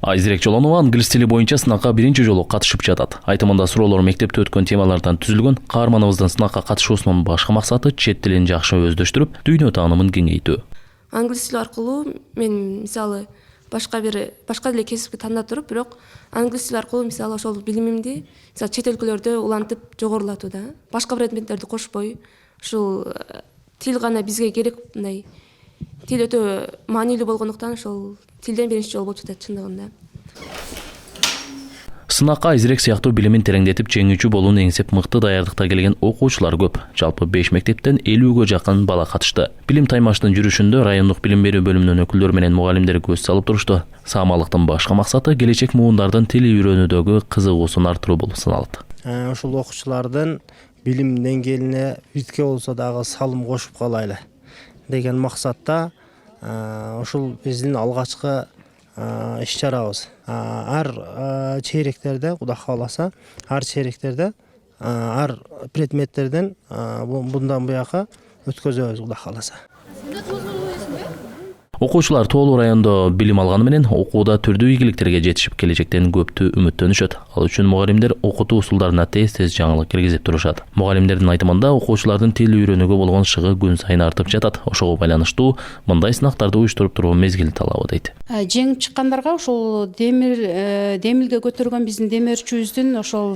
Айзирек Жолонова англис тили боюнча сынакка биринчи жолу катышып жатат. Айтымында суроолор мектепте өткөн темалардан түзүлгөн. Каарманыбыздын сынакка катышуусунун башкы максаты чет тилин жакшы өздөштүрүп, дүйнө таанымын кеңейтүү. Англис тили аркылуу мен мисалы башка деле кесипти тандап туруп, бирок англис тили аркылуу мисалы ошол билимимди мисалы чет өлкөлөрдө улантып жогорулатуу да. Башка предметтерди кошпой, ушул тил гана бизге керек, мындай тил өтө маанилүү болгондуктан ошол тилден биринчи жол болуп жатат чындыгында. Сынакка Айзирек сыяктуу билимин тереңдетип, жеңүүчү болууну эңсеп мыкты даярдыкта келген окуучулар көп. Жалпы 5 мектептен 50ге жакын бала катышты. Билим таймаштын жүрүшүндө райондук билим берүү бөлүмүнүн өкүлдөрү менен мугалимдер көз салып турушту. Саамалыктын башкы максаты келечек муундардын тили үйрөнүүдөгү кызыгуусун арттыруу болуп саналат. Ушул окуучулардын билим деңгээлине битке болсо дагы салым кошуп калайлы деген максатта ушул биздин алгачкы иш-чарабыз. Ар чейректерде, Кудай кааласа, ар чейректерде, ар предметтерден bundan буяка өткөзөбүз, Кудай кааласа. Окуучулар Тоолуу райондо билим алганы менен окууда түрдүү ийгиликтерге жетишип, келечектен көптү үмүттөнүшөт. Ал үчүн мугалимдер окутуу усулдарына тез жаңылык киргизип турушат. Мугалимдердин айтымында окуучулардын тил үйрөнүүгө болгон шыгы күн сайын артып жатат. Ошого байланыштуу мындай сынактарды уюштуруп туруу мезгил талабы дейт. Жеңип чыккандарга ошол демилге көтөргөн биздин демөөрчүбүздүн ошол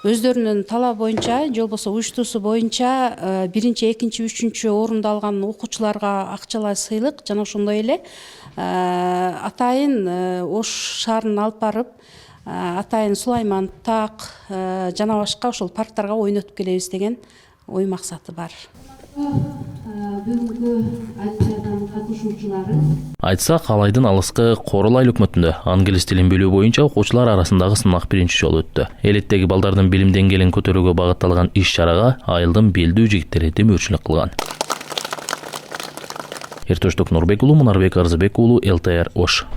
өздөрүнүн талабы боюнча, же болбосо уюштуусу боюнча биринчи, экинчи, үчүнчү орунду алган окуучуларга акчалай сыйлык жана ошондой эле атайын Ош шаарына алып барып, атайын Сулайман так жана башка ошол парктарга ойнотуп келебиз деген ой максаты бар. Бүгүнкү акциянын катышуучулары Айтсак, Алайдын алыскы Королай өкмөтүндө англис тилин билүү боюнча окуучулар арасындагы сынак биринчи жолу өттү. Элеттеги балдардын билим деңгээлин көтөрүүгө багытталган иш-чарага айылдын белдүү жигиттери демөөрчүлүк кылган. Эртөштүк Нурбек уулу, Мунарбек Арзыбек уулу, ЛТР Ош.